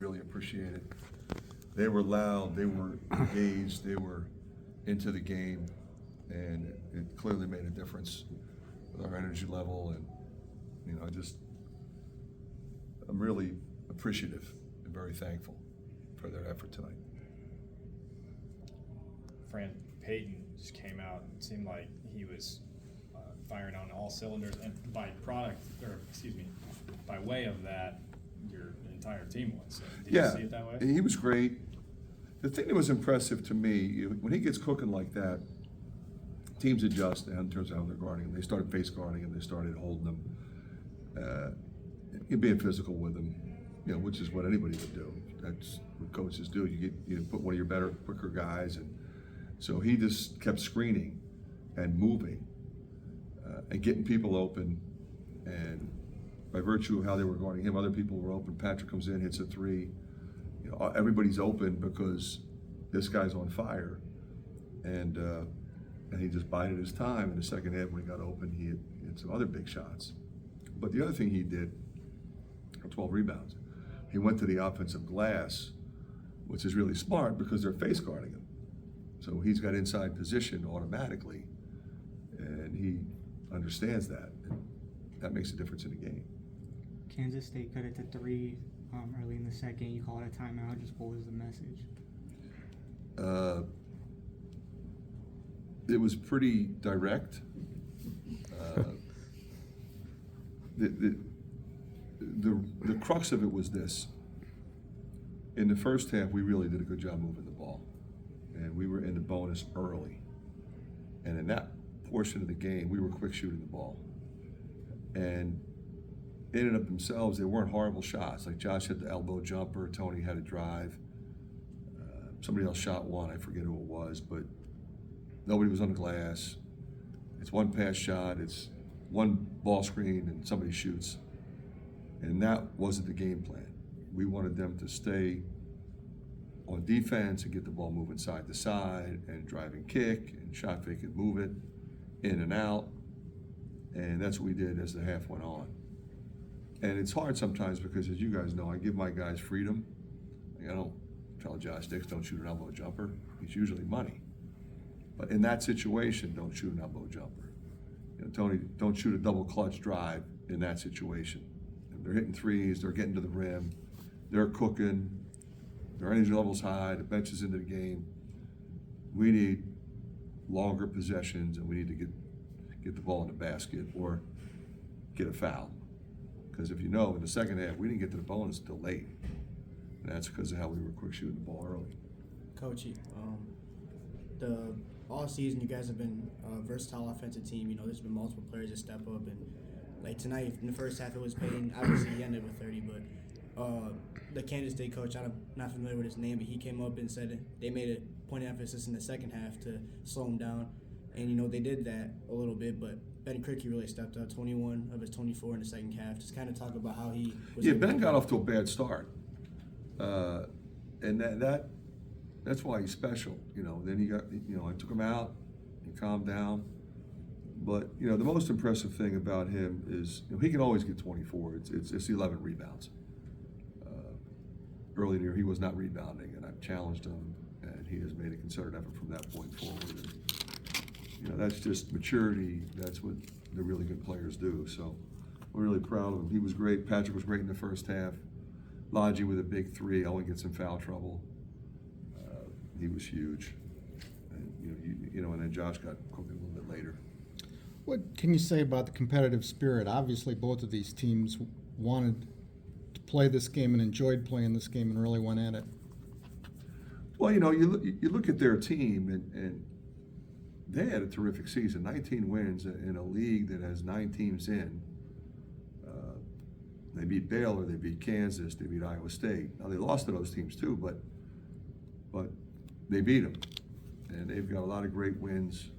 Really appreciate it. They were loud, they were engaged, they were into the game, and it clearly made a difference with our energy level. And I'm really appreciative and very thankful for their effort tonight. Fran, Peyton just came out and seemed like he was firing on all cylinders, and by way of that, your entire team was. So did you see it that way? He was great. The thing that was impressive to me, when he gets cooking like that, teams adjust in terms of how they're guarding him. They started face guarding him. They started holding him, being physical with him, which is what anybody would do. That's what coaches do. You put one of your better, quicker guys, and so he just kept screening and moving and getting people open. And by virtue of how they were guarding him, other people were open. Patrick comes in, hits a three. Everybody's open because this guy's on fire, and he just bided his time. In the second half, when he got open, he had some other big shots. But the other thing he did, 12 rebounds, he went to the offensive glass, which is really smart because they're face guarding him. So he's got inside position automatically, and he understands that, and that makes a difference in the game. Kansas State cut it to 3 early in the second. You call it a timeout. Just what was the message? It was pretty direct. The crux of it was this. In the first half, we really did a good job moving the ball, and we were in the bonus early. And in that portion of the game, we were quick shooting the ball. And in and of themselves, they weren't horrible shots. Like Josh hit the elbow jumper, Tony had a drive. Somebody else shot one, I forget who it was, but nobody was on the glass. It's one pass shot, it's one ball screen, and somebody shoots. And that wasn't the game plan. We wanted them to stay on defense and get the ball moving side to side and drive and kick and shot fake and move it in and out. And that's what we did as the half went on. And it's hard sometimes because, as you guys know, I give my guys freedom. I don't tell Josh Dix, don't shoot an elbow jumper. He's usually money. But in that situation, don't shoot an elbow jumper. Tony, don't shoot a double clutch drive in that situation. If they're hitting threes, they're getting to the rim, they're cooking, their energy level's high, the bench is into the game. We need longer possessions, and we need to get the ball in the basket or get a foul. Because if you know, in the second half, we didn't get to the bonus until late. And that's because of how we were quick shooting the ball early. Coach, all season you guys have been a versatile offensive team. There's been multiple players that step up, and like tonight in the first half it was Payton. Obviously he ended with 30, but the Kansas State coach, I'm not familiar with his name, but he came up and said they made a point of emphasis in the second half to slow him down, and they did that a little bit, but Ben Crickey really stepped up, 21 of his 24 in the second half. Just kind of talk about how he was. Yeah, Ben got off to a bad start, and that's why he's special. Then he got, I took him out, he calmed down. But the most impressive thing about him is he can always get 24. It's 11 rebounds. Early in the year, he was not rebounding, and I've challenged him, and he has made a concerted effort from that point forward. And, that's just maturity. That's what the really good players do. So we're really proud of him. He was great. Patrick was great in the first half. Logi with a big three. Owen gets in foul trouble. He was huge. And, and then Josh got cooking a little bit later. What can you say about the competitive spirit? Obviously, both of these teams wanted to play this game and enjoyed playing this game and really went at it. Well, you look at their team, and they had a terrific season. 19 wins in a league that has 9 teams in. They beat Baylor, they beat Kansas, they beat Iowa State. Now, they lost to those teams too, but they beat them. And they've got a lot of great wins.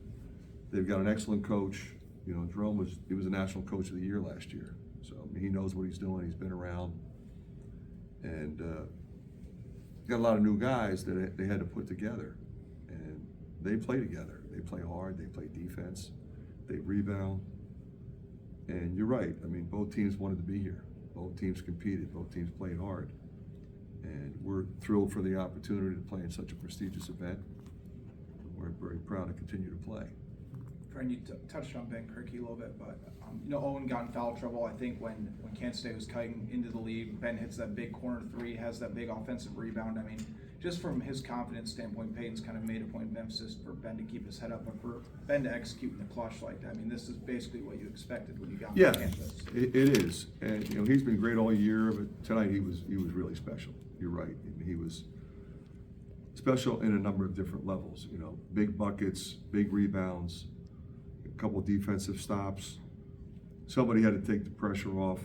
They've got an excellent coach. Jerome was a National Coach of the Year last year. So he knows what he's doing. He's been around. And got a lot of new guys that they had to put together. And they play together. They play hard. They play defense. They rebound. And you're right. Both teams wanted to be here. Both teams competed. Both teams played hard. And we're thrilled for the opportunity to play in such a prestigious event. We're very proud to continue to play. Fran, you touched on Ben Kirky a little bit, but Owen got in foul trouble. I think when Kansas State was kiting into the league, Ben hits that big corner three, has that big offensive rebound. I mean, just from his confidence standpoint, Peyton's kind of made a point of emphasis for Ben to keep his head up, but for Ben to execute in the clutch like that, I mean, this is basically what you expected when you got Yeah, to Kansas. it is, and he's been great all year, but tonight he was really special. You're right, he was special in a number of different levels. Big buckets, big rebounds, a couple of defensive stops. Somebody had to take the pressure off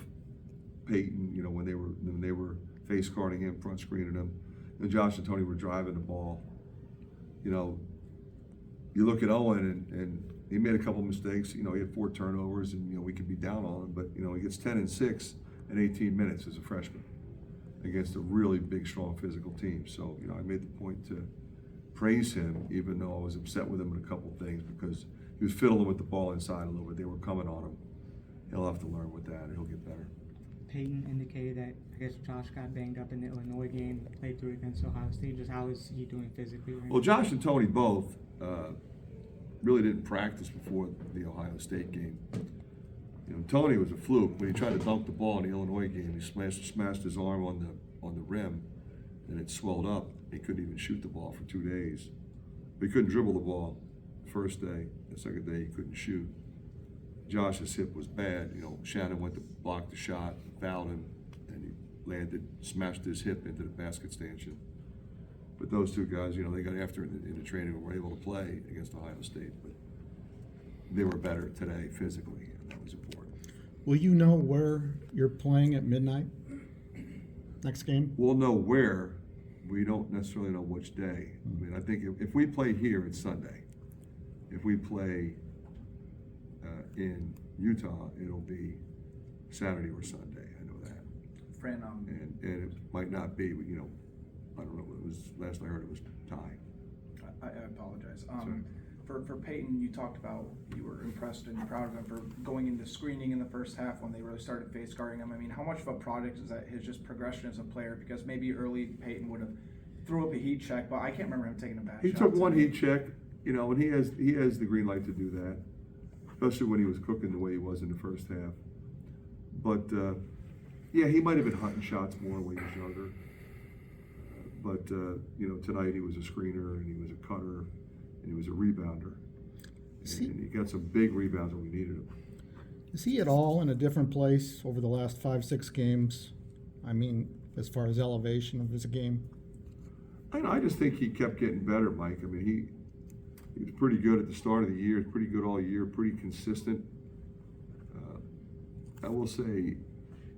Peyton. When they were face guarding him, front screening him. And Josh and Tony were driving the ball. You look at Owen and he made a couple mistakes. He had 4 turnovers, and we could be down on him, but he gets 10 and 6 in 18 minutes as a freshman against a really big, strong physical team. So I made the point to praise him, even though I was upset with him in a couple things because he was fiddling with the ball inside a little bit. They were coming on him. He'll have to learn with that, and he'll get better. Peyton indicated that I guess Josh got banged up in the Illinois game, played through against Ohio State. Just how is he doing physically right Well, now? Josh and Tony both really didn't practice before the Ohio State game. Tony was a fluke. When he tried to dunk the ball in the Illinois game, he smashed his arm on the rim, and it swelled up. He couldn't even shoot the ball for 2 days. He couldn't dribble the ball the first day. The second day, he couldn't shoot. Josh's hip was bad. Shannon went to block the shot, fouled him, and he smashed his hip into the basket stanchion. But those two guys, they got after it in the training and were able to play against Ohio State. But they were better today physically, and that was important. Will you know where you're playing at midnight next game? We'll know where. We don't necessarily know which day. I think if we play here, it's Sunday. If we play in Utah, it'll be Saturday or Sunday. I know that. Fran, And it might not be, I don't know. It was last I heard it was tie. I apologize. Sorry. For Peyton, you talked about you were impressed and proud of him for going into screening in the first half when they really started face guarding him. I mean, how much of a product is that his just progression as a player? Because maybe early Peyton would have threw up a heat check, but I can't remember him taking a bad He shot. took one heat check, and he has the green light to do that, especially when he was cooking the way he was in the first half. But yeah, he might have been hunting shots more when he was younger. But tonight he was a screener and he was a cutter and he was a rebounder. And he got some big rebounds when we needed him. Is he at all in a different place over the last 5-6 games? As far as elevation of his game? I just think he kept getting better, Mike. He was pretty good at the start of the year, pretty good all year, pretty consistent. I will say,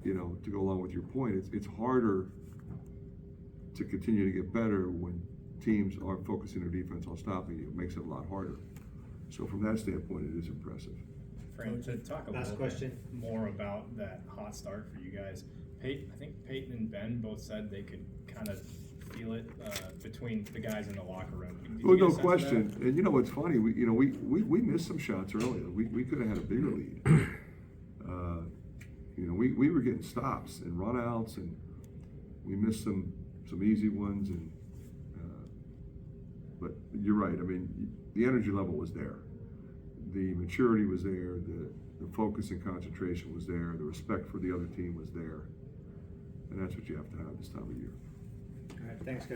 to go along with your point, it's harder to continue to get better when teams aren't focusing their defense on stopping you. It makes it a lot harder. So from that standpoint, it is impressive. Fran, to talk a little bit more about that hot start for you guys. I think Peyton and Ben both said they could kind of feel it between the guys in the locker room. Did Well, you get no a sense of question. that? And what's funny? We missed some shots earlier. We could have had a bigger lead. We were getting stops and runouts, and we missed some easy ones. And but you're right. The energy level was there. The maturity was there. The focus and concentration was there. The respect for the other team was there. And that's what you have to have this time of year. All right, thanks, guys.